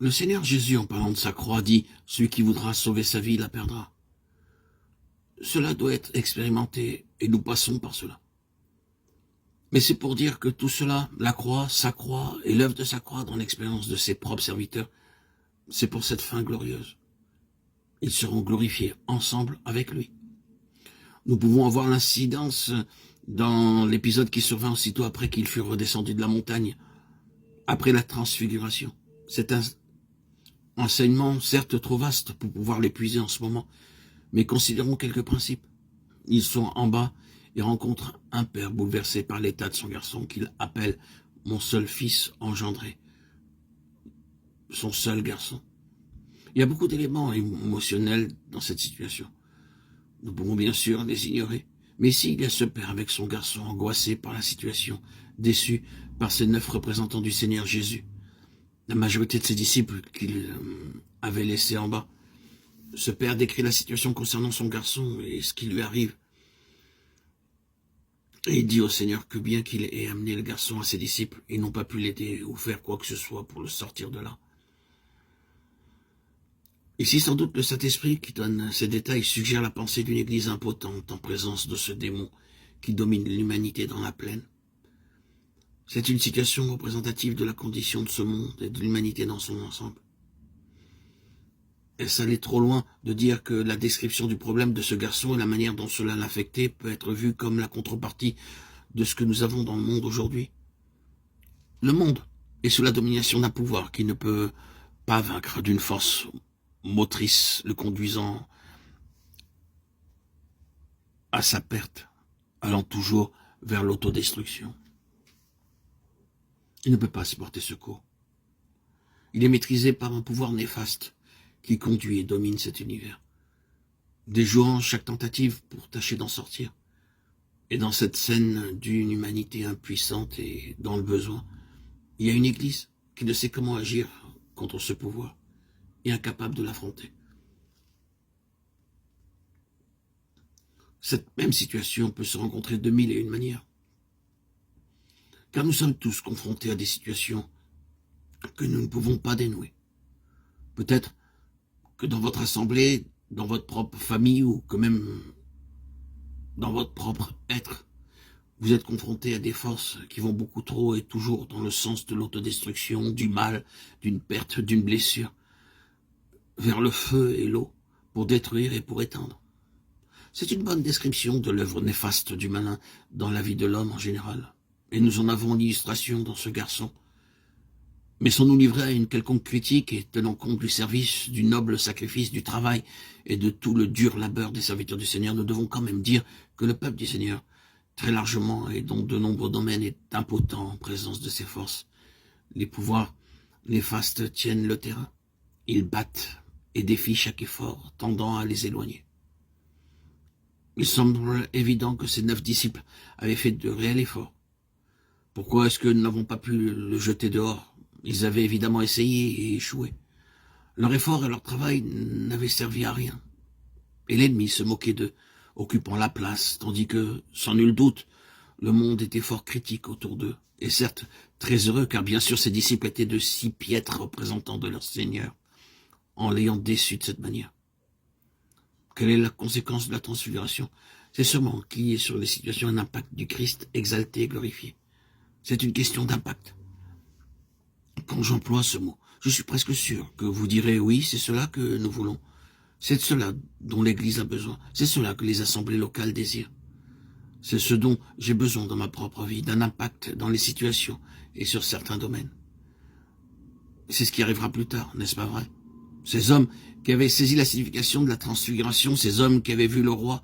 Le Seigneur Jésus, en parlant de sa croix, dit « Celui qui voudra sauver sa vie la perdra ». Cela doit être expérimenté et nous passons par cela. Mais c'est pour dire que tout cela, la croix, sa croix et l'œuvre de sa croix dans l'expérience de ses propres serviteurs, c'est pour cette fin glorieuse. Ils seront glorifiés ensemble avec lui. Nous pouvons avoir l'incidence dans l'épisode qui survint aussitôt après qu'ils furent redescendus de la montagne, après la transfiguration. C'est un enseignement certes trop vaste pour pouvoir l'épuiser en ce moment, mais considérons quelques principes. Ils sont en bas et rencontrent un père bouleversé par l'état de son garçon qu'il appelle « mon seul fils engendré », son seul garçon. Il y a beaucoup d'éléments émotionnels dans cette situation. Nous pouvons bien sûr les ignorer, mais ici il y a ce père avec son garçon angoissé par la situation, déçu par ces 9 représentants du Seigneur Jésus, la majorité de ses disciples qu'il avait laissés en bas. Ce père décrit la situation concernant son garçon et ce qui lui arrive. Et il dit au Seigneur que bien qu'il ait amené le garçon à ses disciples, ils n'ont pas pu l'aider ou faire quoi que ce soit pour le sortir de là. Ici, sans doute, le Saint-Esprit qui donne ces détails suggère la pensée d'une église impotente en présence de ce démon qui domine l'humanité dans la plaine. C'est une situation représentative de la condition de ce monde et de l'humanité dans son ensemble. Est-ce aller trop loin de dire que la description du problème de ce garçon et la manière dont cela l'affectait peut être vue comme la contrepartie de ce que nous avons dans le monde aujourd'hui? Le monde est sous la domination d'un pouvoir qui ne peut pas vaincre d'une force motrice, le conduisant à sa perte, allant toujours vers l'autodestruction. Il ne peut pas se porter secours. Il est maîtrisé par un pouvoir néfaste qui conduit et domine cet univers, déjouant chaque tentative pour tâcher d'en sortir. Et dans cette scène d'une humanité impuissante et dans le besoin, il y a une église qui ne sait comment agir contre ce pouvoir et incapable de l'affronter. Cette même situation peut se rencontrer de 1001 manières. Car nous sommes tous confrontés à des situations que nous ne pouvons pas dénouer. Peut-être que dans votre assemblée, dans votre propre famille ou que même dans votre propre être, vous êtes confronté à des forces qui vont beaucoup trop et toujours dans le sens de l'autodestruction, du mal, d'une perte, d'une blessure, vers le feu et l'eau, pour détruire et pour éteindre. C'est une bonne description de l'œuvre néfaste du malin dans la vie de l'homme en général. Et nous en avons l'illustration dans ce garçon. Mais sans nous livrer à une quelconque critique et tenant compte du service, du noble sacrifice, du travail et de tout le dur labeur des serviteurs du Seigneur, nous devons quand même dire que le peuple du Seigneur, très largement et dans de nombreux domaines, est impotent en présence de ses forces. Les pouvoirs néfastes tiennent le terrain. Ils battent et défient chaque effort, tendant à les éloigner. Il semble évident que ces 9 disciples avaient fait de réels efforts. Pourquoi est-ce que nous n'avons pas pu le jeter dehors? Ils avaient évidemment essayé et échoué. Leur effort et leur travail n'avaient servi à rien. Et l'ennemi se moquait d'eux, occupant la place, tandis que, sans nul doute, le monde était fort critique autour d'eux. Et certes, très heureux, car bien sûr ces disciples étaient de si piètres représentants de leur Seigneur, en l'ayant déçu de cette manière. Quelle est la conséquence de la transfiguration? C'est seulement qu'il y ait sur les situations un impact du Christ exalté et glorifié. C'est une question d'impact. Quand j'emploie ce mot, je suis presque sûr que vous direz oui, c'est cela que nous voulons. C'est de cela dont l'Église a besoin. C'est cela que les assemblées locales désirent. C'est ce dont j'ai besoin dans ma propre vie, d'un impact dans les situations et sur certains domaines. C'est ce qui arrivera plus tard, n'est-ce pas vrai? Ces hommes qui avaient saisi la signification de la transfiguration, ces hommes qui avaient vu le roi,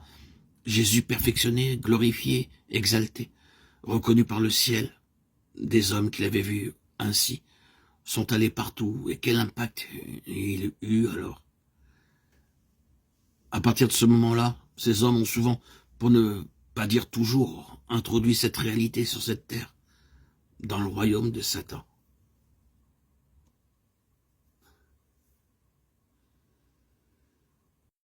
Jésus perfectionné, glorifié, exalté, reconnu par le ciel, des hommes qui l'avaient vu ainsi, sont allés partout. Et quel impact il eut alors? À partir de ce moment-là, ces hommes ont souvent, pour ne pas dire toujours, introduit cette réalité sur cette terre, dans le royaume de Satan.